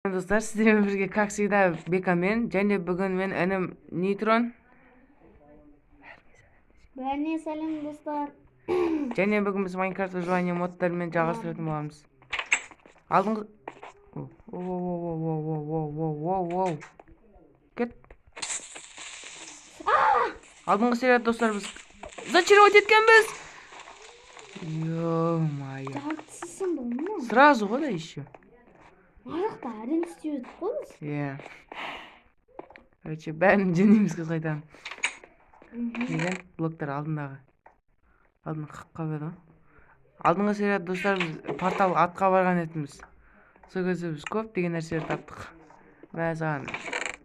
Достар, сіздермен бірге как всегда Бекамен және бүгін мен інім Нейтрон Бәріне сәлем достар. және бүгін біз Майнкрафт выживание модтарымен жалғастыратын боламыз. Алдыңғы воу кет. Алдыңғы серияда достар біз зачаровать еткенбіз. Ё-моё. Жартысың болма. Сразу ғой да еще. Арақта әрең істеп едік қой біз. Иә. Короче, бәрін жөндейміз қайтадан. Деген блоктар алдындағы. Алдын қаққа беді ғой. Алдыңғы серияда достар біз портал атқа барған етіміз. Сол кезде біз көп деген нәрселер таптық. Мәсаған,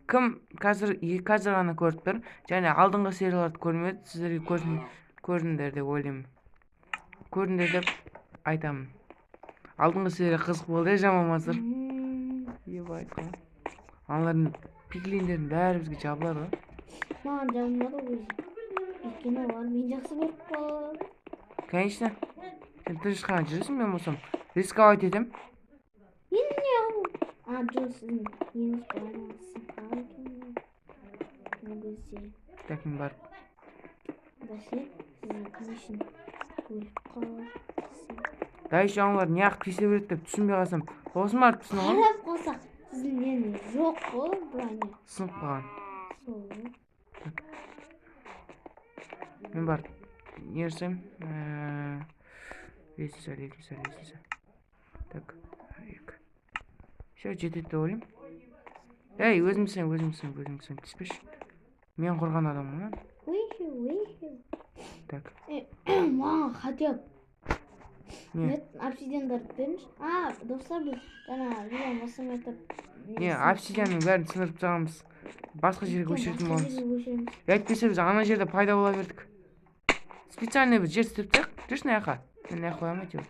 кім қазір ғана көріп тұр, және алдыңғы серияларды көрмеді, сіздерге көрдіңдер деп ойлаймын. Көрдіңдер деп айтамын. Алдыңғы серия қызық болды, жамамасыр. Ебайт қой. Аналардың пиглиндердің бәрі бізге жабылар ғой. Маған жабылмады өзі. Өйткені олар мен жақсы көріп қой. Конечно. Сен тыныштыққа жүресің, мен болсам рисковать етем. Мен не алу? Жоқ, сіздің неңіз байланысың екен. Ол кезде. Так, мен барып. Бәсе, сіздің кімішін көріп қаласың. Да еще аналар неғып кесе береді деп түсінбей қалсам. Осым барып түсін ғой. Қарап қалсақ, сіздің нені жоқ қой, броня. Сынып қалған. Сол. Мен барып не жасаймын? Лестница. Так, все, жетеді деп ойлаймын. Ей, өзімсің, түспеші. Мен құрған адаммын. Уихи. Так. Маған хотя бы Не? обсидиандарды беріңізші. Достар, біз жаңа видеоны бастамай айтып. Не, обсидианның бәрін сындырып тастағанбыз. Басқа жерге көшіретін боламыз. Әйтпесе біз ана жерде пайда бола бердік. Специально біз жер істеп тастайық. Жүрші мына жаққа. Мен мына жаққа қоямын әйтеуір.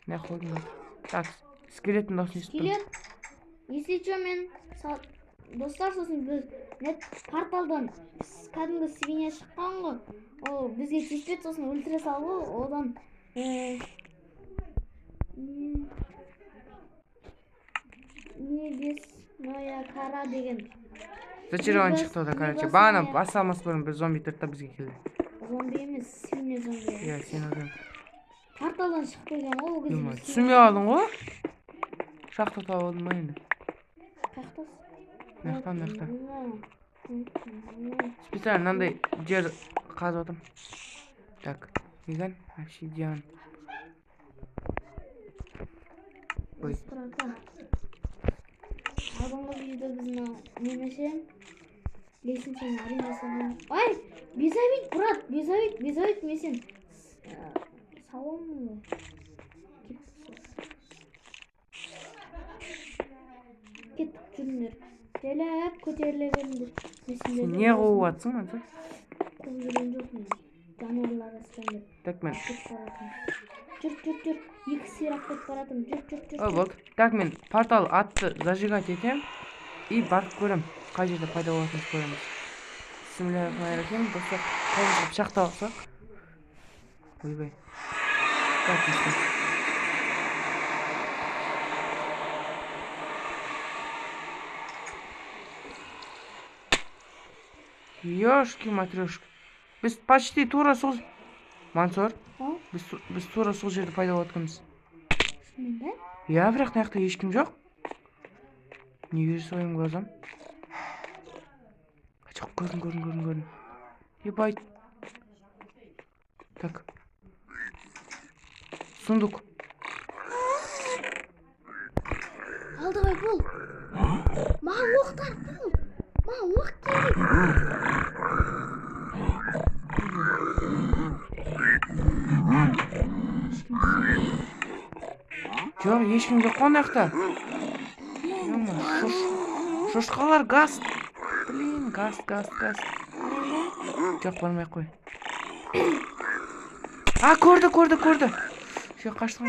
Мына жаққа қойдым ба? Так, скелеттің дауысын естіп тұрмын. Скелет. Если что, мен достар, сосын біз нет порталдан кәдімгі свинья шыққан ғой. Ол бізге тиіспеді, сосын өлтіре салды ғой. Одан небесная кара деген. Зачарован шықты ода, короче. Бағана басамас бұрын бір зомби тұрды да бізге келді. Зомби емес, свинья зомби. Иә, сен одан. Порталдан шықты екен ғой, ол кезде. Түсінбей қалдың ғой? Шақты тауып алдым ба енді? Мына жақта. Специально мынандай жер қазып отырмын. Так, деген обсидиан. Ой. Алдыңғы видеода біздің немесе лестницаны әрең жасаған. Ай, безавит, брат, безавит мен сен салонмын ғой. Кеттік, жүріңдер. Желеп көтеріле беріңдер. Сен не қуып атсың ма? Қуып жүрген жоқпын. Жануарлар астан. Так, мен. Жүр. Екі сирақ кетіп баратым. Жүр. Ой, болды. Так, мен портал атты зажигать етем. И барып көрем. Қай жерде пайда болатынымызды көреміз. Бисмиллахиррахманиррахим. Достар, қолымызға пышақты алсақ. Ойбай. Так, достар. Ёшки-матрёшки. Біз почти тура сол... Мансор, біз тура сол жерде пайда болатқанбыз. Шынында? Иә, бірақ мына жақта ешкім жоқ. Неге своим глазам? Жоқ, көрдім. Ебайт. Так. Сундук. Алдыбай бол. Маған оқтар бол. Маған оқ керек. Жоқ, ешкім жоқ қой мына шошқалар газ. Блин, газ. Жоқ, бармай қой. Көрді. Все, қаштым.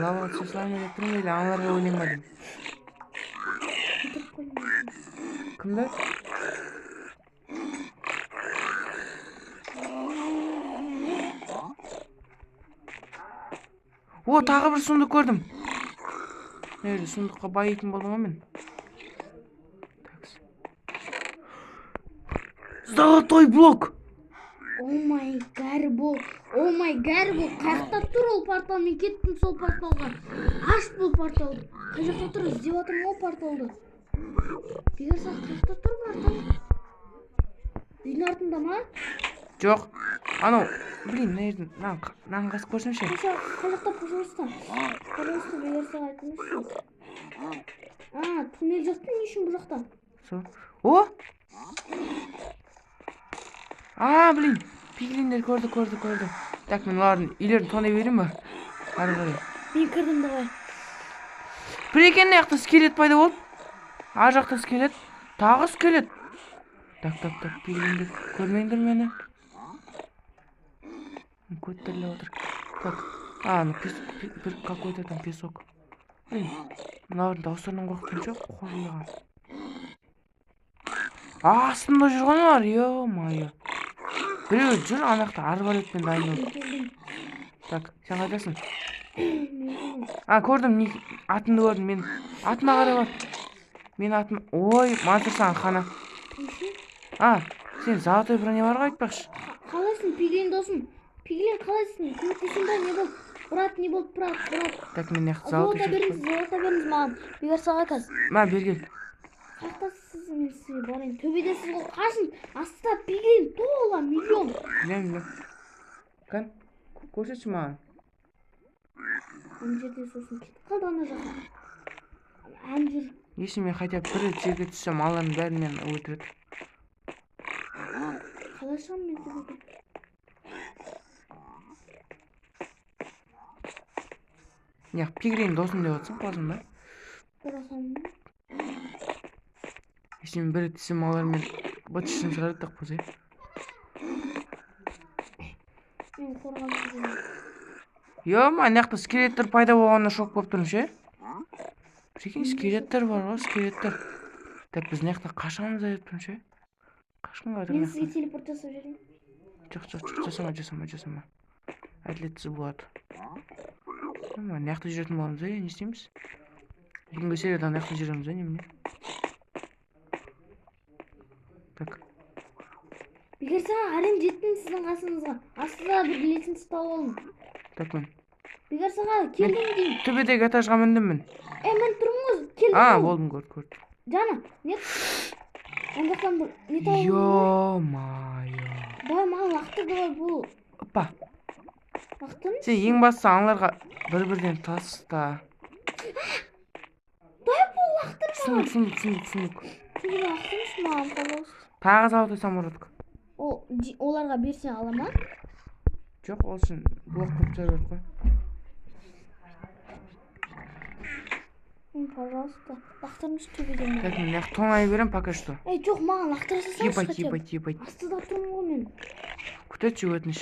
Лава түсіслайын деп тұрмын, или аналарға өлең ба деймін. Кімді? О, тағы бір сундук көрдім. Nerede сундукка байитын болдум мен. Золотой блок. О май гарбо. Каяқта тұр ол портал? Мен кеттім сол порталға. Аш бұл порталды. Қай жақта тұр? Іздеп жатырмын ол порталды. Бекерса қаяқта тұр портал? Үйдің артында ма? Жоқ. Анау, блин, nerede? Нан қасып көрсемші. Қай жақта, пожалуйста. Пожалуйста, Бекерса айтыңызшы. Туннель жақта, не үшін бұл жақта? О! Блин, пиглиндер көрді. Так, мен олардың үйлерін тонай берейін ба? Ары қарай. Мен кірдім давай. Бір екен жақта скелет пайда болды. Ар жақта скелет. Тағы скелет. Так, пиглиндер көрмеңдер мені. Көттірлі отыр. Так, бір какой-то там песок. Блин, мыналардың дауыстарынан қорықтым ше, қожылаған. Астында жүрген олар, ё-майо. Біреу жүр, анақта арбалетпен дайындалды. Так, сен қайдасың? Көрдім, атынды көрдім, мен атына қарай бар. Мен атым, ой, матырсан қана. Сен золотой броня бар ғой айтпақшы. Қалайсың, Пиглин досым? Пиглин қалайсың? Көмектесің ба, не болды? Не болды, брат. Так, мен яқты золотой шықты. Золото беріңіз маған. Бекерсаға кәз. Бергел. Қақтасыз мен сізге барайын. Төбедесіз ғой, қашын. Астыда Пиглин тола миллион. Білем. Кән, көрсетші маған. Ана жерде сосын кетіп қалды ана жаққа. Ана жүр. Еші мен хотя бір жерге түссем, алардың бәрін мен өлтіреді. Қалай шығам мен төбеге? Пиглин досым деп отсың, қалжың ба? Бұрасамын. Еші мен бір түссем, алармен бытышын шығарады так болса. Мен қорған жүрген. Аяқта скелеттер пайда болғанына шок болып тұрмын ше. Прикинь, скелеттер бар ғой, скелеттер. Так, біз аяқта қашамыз деп тұрмын ше. Қашқанға мен сізге телепорт жасап жіберейін. Жоқ, жасама. Әділетсіз болады. Аяқта жүретін боламыз, не істейміз? Бүгінгі сериядан аяқта жүреміз, немене? Так. Бекерса, әлем жеттім сіздің қасыңызға. Астыда бір лесін ұстап олың. Так, мен. Бекерсаға, келдім дейін. Төбедегі этажға міндім мен. Мен тұрмын ғой, келдім. Болдым, көрді. Жана, нет. Ондақтан бір, не тауым? Ё-майо. Давай, маған лақтыр, давай, бұл. Опа. Лақтырын? Сен ең басты аналарға бір-бірден таста. Давай, бұл лақтыр маған. Сундук. Түгі лақтырыншы маған, пожалуйста. Тағы золотой самородок. Оларға берсе ала ма? Жоқ, ол үшін блок көп жарып қой. Пожалуйста, лақтырыншы төбеден. Так, мен яқ тоңай берем пока что. Жоқ, маған лақтыра салсаңшы хотя бы. Ебать. Астыда тұрмын ғой мен. Күтетші өтініш.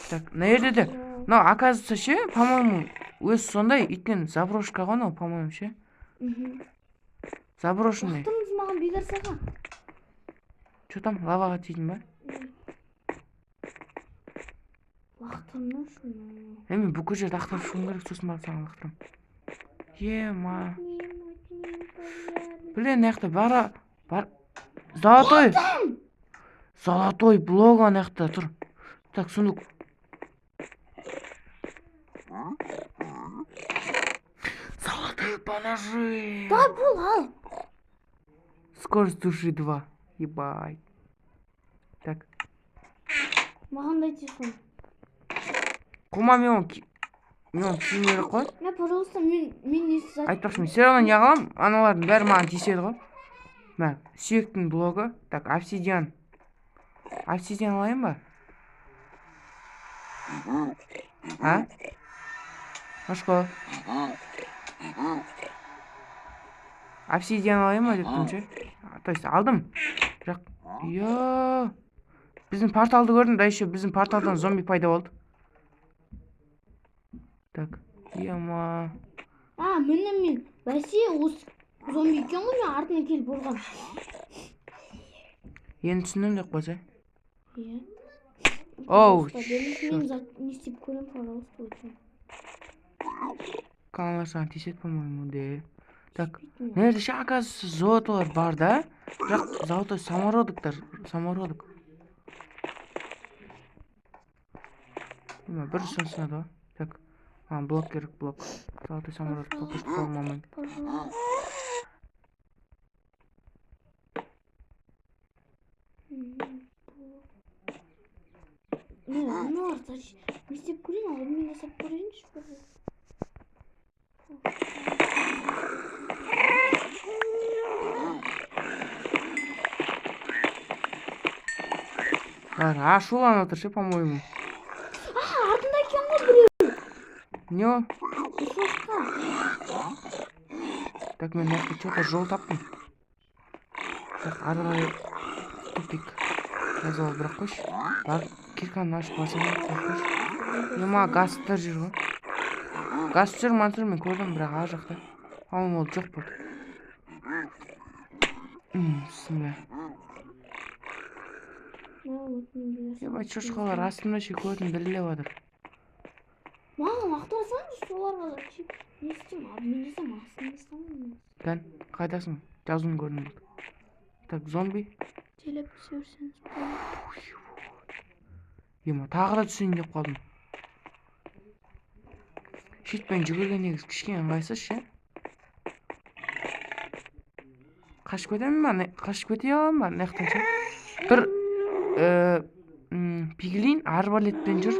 Так, на жерде де. Оказывается ше, по-моему, өз сондай итінен заброшка ғой, по-моему ше. Заброшенный. Лақтырыңыз маған Бекерсаға. Че там, лаваға тидің ба? Лақтырыңызшы. Мен бүкіл жерді ақтарып шығуым керек, сосын барып саған лақтырам. Ема. Блин, аяқта бар. Золотой блок аяқта тұр. Так, сундук. Золотые поножи. Да, бұл ал. Скорость души 2. Ебать. Так. Маған дай телефон. Құма мен киімері қой. Пожалуйста, мен не сізат. Айтпақшы, мен все равно не қалам. Аналардың бәрі маған теседі ғой. Сүйектің блогы. Так, обсидиан. Обсидиан алайын ба? Ашко. Обсидиан алайын ба деп тұрмын ше. То есть алдым. Бірақ, біздің порталды көрдім, да еще біздің порталдан зомби пайда болды. Так, ема. Мен Россия осы зомби екен ғой, мен артына келіп ұрған. Енді түсіндім деп қойса. Оу. Оу. Не істеп көрем, пожалуйста, өтсен. Каналар саған тиіседі, по-моему, де. Так, nerede şey оказывается золотолар бар да? Бірақ золотой самородоктар, самородок. Бір сонсына да. Так, блок керек, блок. Золотой самородок пока что алмаймын. Ну, значит, не істеп көрейін, алдымен жасап көрейінші бір. Ашуланып отыр ше, по-моему. Артында екен ғой біреу. Не о? Шошқа. Так, мен мына что-то жол таптым. Так, ары қарай тупик. Жазып алып бірақ қойшы. Бар, кирканы ашып барсам қойшы. Ема газдар жүр ғой. Газ жүр, мансұр мен көрдім, бірақ ар жақта. По-моему, ол жоқ болды. Бісміллә. Ебать, шошқалар астымда ше көтін дірілеп жатыр. Маған ақтарсаңыз соларға не істеймін, админ жасам, астын жасамын. Кән, қайдасың? Жазуын көрдім. Так, зомби. Телеп сөйсеңіз болады. Ема, тағы да түсейін деп қалдым. Шитпен жүгірген негіз кішкене ыңғайсыз ше. Қашып кетемін ба? Қашып кете аламын ба? Неқтан ше? Бір пиглин арбалетпен жүр.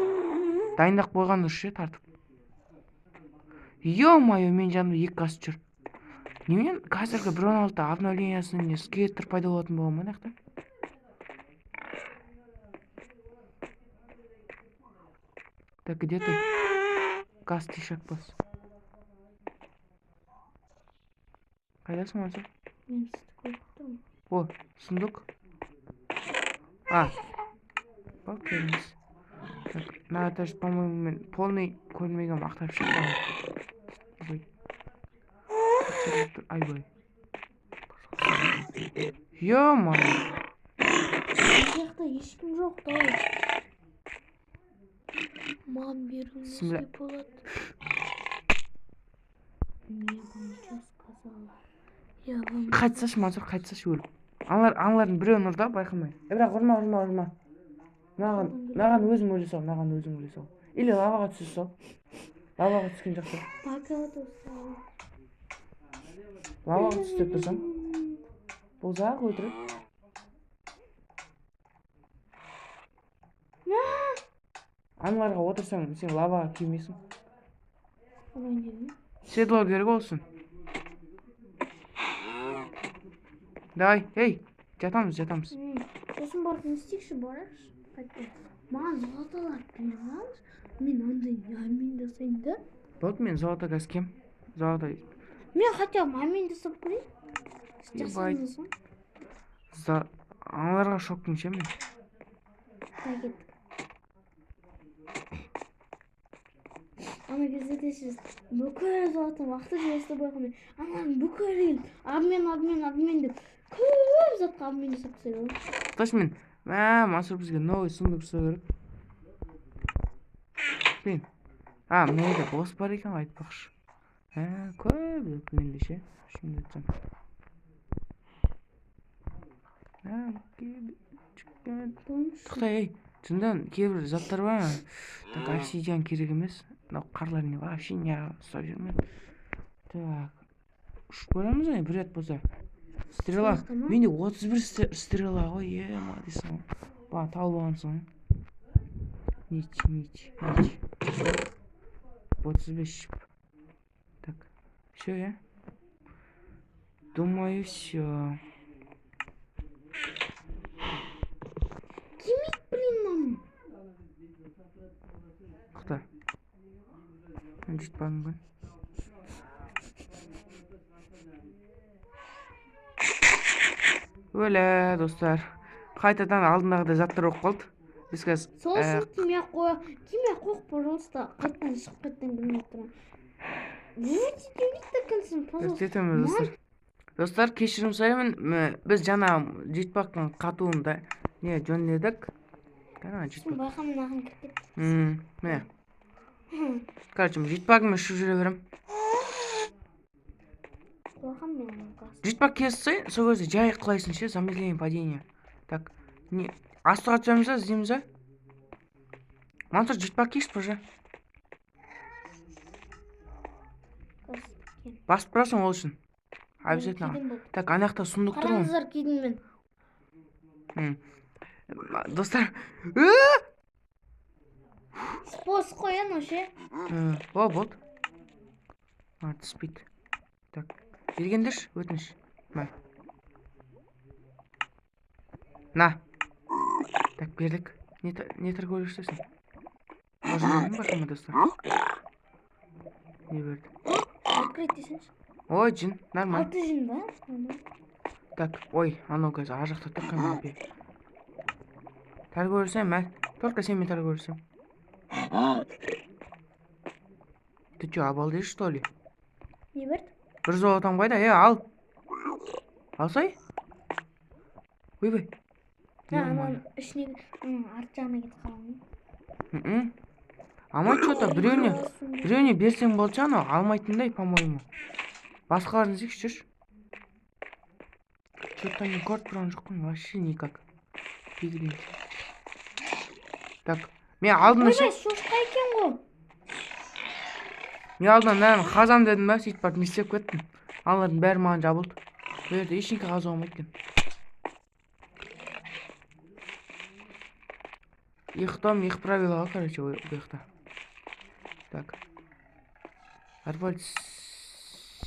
Дайындақ қойған дұрыс ше, тартып. Ё-майо, мен жанымда екі газ жүр. Немен қазіргі 1.16 обновлениясының скелеттер пайда болатын болған ба неқта? Так, где ты? Газ тишек бас. Қайдасың мансұр? Мен сізді көріп тұрмын. О, сундук. Бak келіңіз. Так, на этаж, по-моему, мен полный көрмеген мақтап шықпағым. Айбай. Ё-майо. Жақта ешкім жоқ та. Маған беруіңіз де болады. Мне вам что сказала? Я вам... Қайтсашы, мансұр, қайтсашы өліп. Аңлардың біреуін ұр да, байқамай. Бірақ ұрма. Маған өзің өле сал. Или лаваға түсі сал. Лаваға түскен жақсы. Пока достар. Лаваға түс деп тұрсам. Бұл зақ өтірік. Аңларға отырсаң, сен лаваға күймейсің. Седло керек олсын. Давай, ей, жатамыз. Сосын барып не істейікші, барайықшы. Маған золоталар беріп алыңыз. Мен андай амин жасайын да. Вот мен золото газ кем. Золото. Мен хотя бы амин жасап көрейін. Жасаңыз соң. Аңларға шоктың ше мен. Дай кеттік. Ана кезде десіз, бүкіл золотын вақты жесті байқамай. Ананың бүкіл ел, адмен деп. Көп затқа адмен жасап қысайды. Құташ мен, Мансұр бізге новый сундук жасау керек. Мен, менде бос бар екен айтпақшы. Көп деп менде ше. Şimdi айтсам. Тоқтай, шындан кейбір заттар бар. Так, обсидиан керек емес. Қарлар не вообще не ұстап жүрмін. Так, ұшып көреміз ғой, бір рет болса. Стрела. Менде 31 стрела ғой, ема дейсің. Ба, тауып алғансың. Нич. 35 шип. Так, все, я? Думаю, все. Кимит, блин, мама. Кто? Жетпадың ба? Өлә, достар. Қайтадан алдындағыдай заттар оқып қалды. Біз қазір... Сол үшін киме қоқ, пожалуйста. Қайттан шығып қайттан кірмей тұрам. Жетеміз, достар. Достар, кешірім сұраймын. Біз жаңа жетпақтың қатуында не жөнледік. Байқамын ағын кіріп кетті. Міне. Короче, жетпағыммен ұшып жүре берем. жаткам мен анын кассын. Жетпак келсе, сол кезде жай кылайсың ше, замедление падения. Так, не астыга түшөмүз да, издеймиз да. Мансур жетпак кийиш уже. Басып турасың ол үчүн. Обязательно. Так, анакта сундук турбу? Караңыздар, кийдим мен. Достар. Спос коен оше. О, болду. Түспейт. Так, бергендерши, өтүнүш. На. Так, бердик. Не торговлештесиң? Ожидем башыма, достар. Не берди? Открыть десеңчи. Ой, жин, нормально. 6 жин да? Так, ой, анау кез ар жакта тур камерапи. Торговлесем, только сен мен торговлесем. Ты чё, обалдеешь, что ли? Не берди? Бір золотом қайда? Ал. Алсай? Ойбай. Анан ичине арт жагына кетип калган. Ама чё-то бирөөне берсең болчу, аны алмайтындай, по-моему. Башкаларын іздейікші, жүрші. Чё-то не көріп тұрған жоқпын, вообще никак. Бегілейін. Так, мен алдына ше. Ойбай, шошқа екен ғой. Мен алдына мынаны қазам дедім ба, сөйтіп барып не істеп кеттім. Аналардың бәрі маған жабылды. Бұл жерде ешнеке қаза болмайды екен. Их дом, их правила, короче, у жақта. Так. Арбалет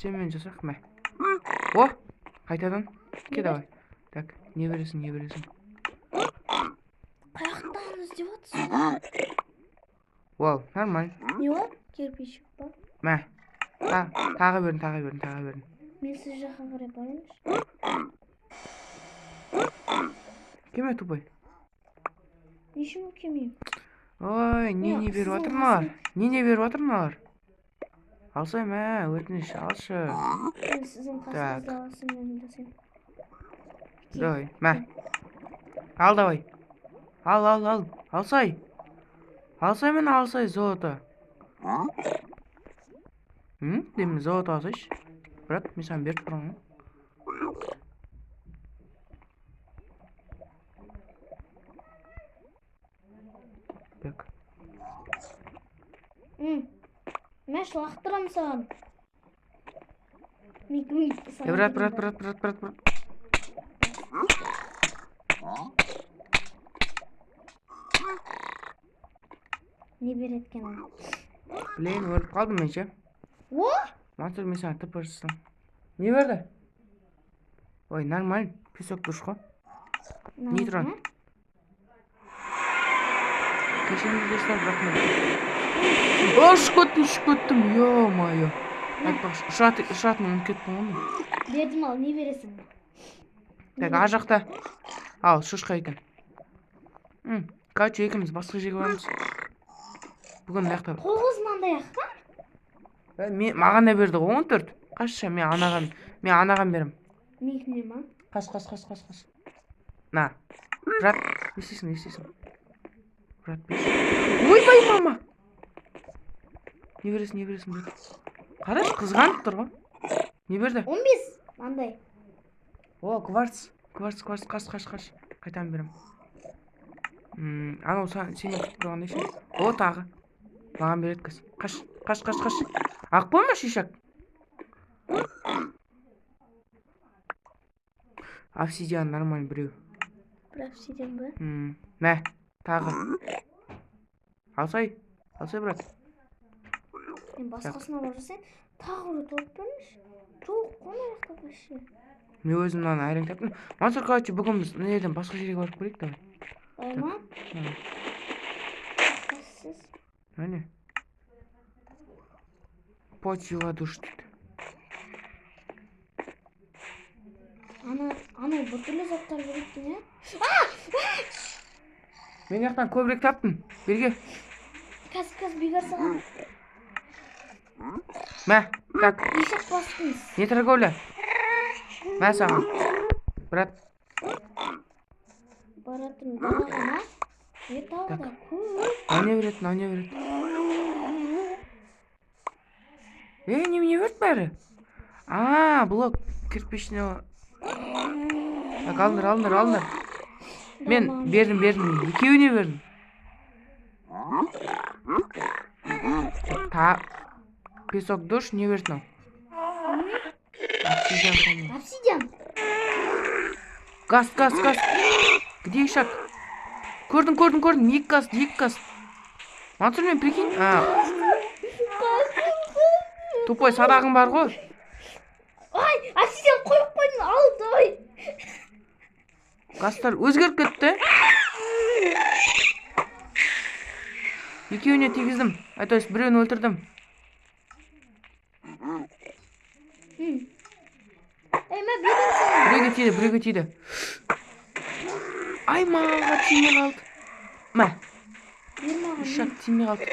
семен жасақ, мә. О, қайтадан. Ке, давай. Так, не бересің. Қаяқтан іздеп атсың? Вау, нормально. Не бар? Кирпичик бар. Мә. Тағы берін. Мен сіз жаққа қарай барайыншы. Кеме тупой? Нешему кемейм? Ой, не беріп атырмалар. Не беріп атырмалар? Алсай, мә, өтініш, алшы. Мен сіздің қасыңызда алсын, мен жасайым. Давай, мә. Ал, давай. Ал. Алсай. Алсай золото. Демін золото алсайшы. Брат, мен саған беріп тұрмын. Так. Мен лақтырам саған. Брат. Не береді екен ол? Блин, өліп қалдым мен ше. О? Мансур, мен саған тп жасасам. Не берді? Ой, нормально. Песок душ қой. Нейтрон. Кешіріңіз достар, рахмет. Ұшып кеттім, ё-майо. Айтпақшы, ұшатын ұмытып кеттім ғой мен. Бердім, ал не бересің? Так, ар жақта. Ал, шошқа екен. Короче, екеуміз басқа жерге барамыз. Бүгін мынаяқта. 9 маңдай ақ па? Маған да берді ғой 14. Қашша, мен анаған берем. Менікіне ма? Қаш. На. Брат, не істейсің. Брат, ойбай, мама. Не бересің, брат. Қараш, қызғанып тұр ғой. Не берді? 15 маңдай. О, кварц. Қаш. Қайтан берем. Анау сені күтіп тұрғандай ше. О, тағы. Маған береді кіз. Қаш. Ақ болма шишак. Обсидиан нормально біреу. Бір обсидиан ба? Мә, тағы. Алсай, брат. Мен басқасына бар жасайын. Тағы ұры толып беріңші. Жоқ, қона жақта башы. Мен өзім мынаны айран таптым. Мансур, короче, бүгін біз неден басқа жерге барып көрейік, давай. Ма? Бассыз. Әне. Почила душ дейді. Ана бұтылы заттар беректің, е? Мен яқтан көбірек таптым. Берге. Кәз бегар саған. Мә, так. Ешек бастыңыз. Не торговля? Мә саған. Брат. Баратын далағына. Не тағы да? Не береді? Немене берді бәрі? Блок кирпичный. Так, алыңдар. Мен бердім. Екеуіне бердім. Песок душ не бердің? Обсидиан. Газ. Где ишак? Көрдім. Екі газ. Мансұр, мен прикинь. Тупой садағың бар ғой. Ай, обсидиан қойып қойдың, алды, ой. Газдар өзгеріп кетті. Екеуіне тегіздім. Айтойс, біреуін өлтірдім. Мен бердім. Біреуге тиді. Ай, маған тиме қалды. Мә. Ишак тиме қалды.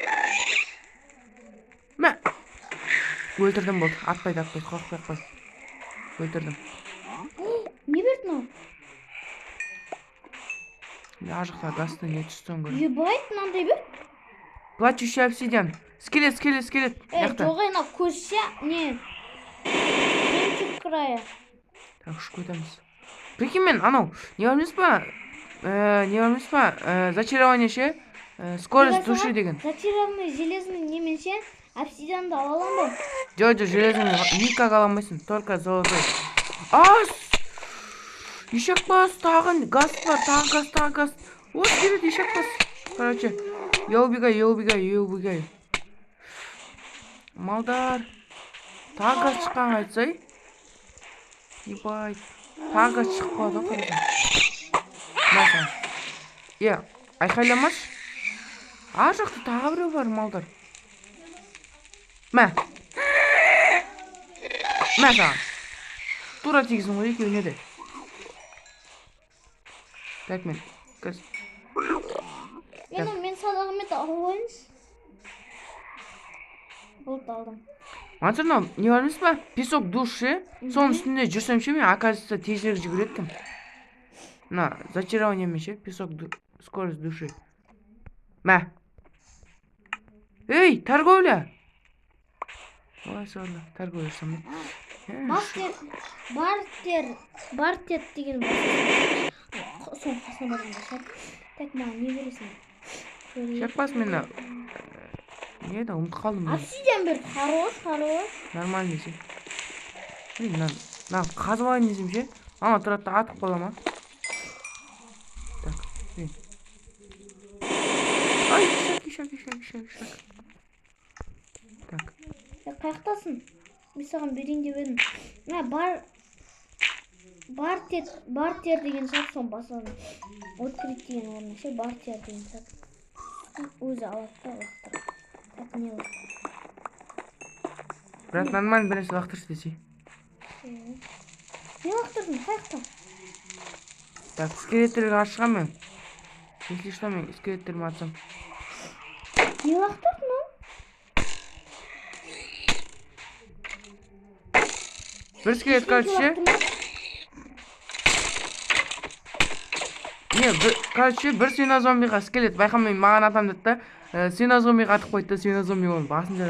Мә. Өлтірдім болды. Атпайды. Қорқпай. Өлтірдім. Не бердің ол? Ажықта гасты не түстің көрі. Ебайт, мынандай бер. Плачущий обсидиан. Скелет. Жоғайна көшсе, не? Жемчуг края. Так, ұшып көтеміз. Прикинь, мен анау, не бармыз ба? Зачарование ше? Скорость души деген. Зачарованный железный неменше обсидианды алалам ба? Жоқ, железный никак аламайсың, только золотой. Ишак бас, тағы газ бар, тағы газ. Вот келет, ишак бас. Короче, я убегаю. Малдар. Тағы газ шыққан айтсай. Ебай. Тағы газ шығып қалды, қарасаң. Айқайламаш. Жақты тағы біреу бар, малдар. Мә саған. Тура тегізім ғой, екеуіне де. Так, мен көз. Мен садағымен алуайыныз. Болды алдым. Мансұрнау, не бармыз ба? Песок души. Соның үстінде жүрсем ше, мен оказывается тезірек жүгіреттім. Зачарование мен ше, песок скорость души. Мә. Эй, торговля! Ой, сорлы, торговля жасамай. Бартер деген бар. Соң қасына барғанда шат. Так, маған не бересің? Шақпас мені. Не еді, ұмыт қалдым. Обсидиан берді, хорош. Нормальный ше. Қазып айын десем ше. Ана тұрады атып қала ма? Так, мен. Ай, ишак. Так. Қаяқтасың? Мен саған берейін деп едім. Бартер деген сат, соң басадым. Открыть деген орны ше, бартер деген сат. Өзі алатта лақтыр. Так, не лақтыр. Бірақ нормально бірінші лақтыршы десе. Не лақтырдың? Қаяқта? Так, скелеттерге ашыға мен. Если что, мен скелеттеріме атсам. Не лақтырдың ол? Бір скелет короче. Короче, бір свинозомбиға скелет байқамай маған атам деді да. Свинозомбиға атып қойды да, свинозомби оның басын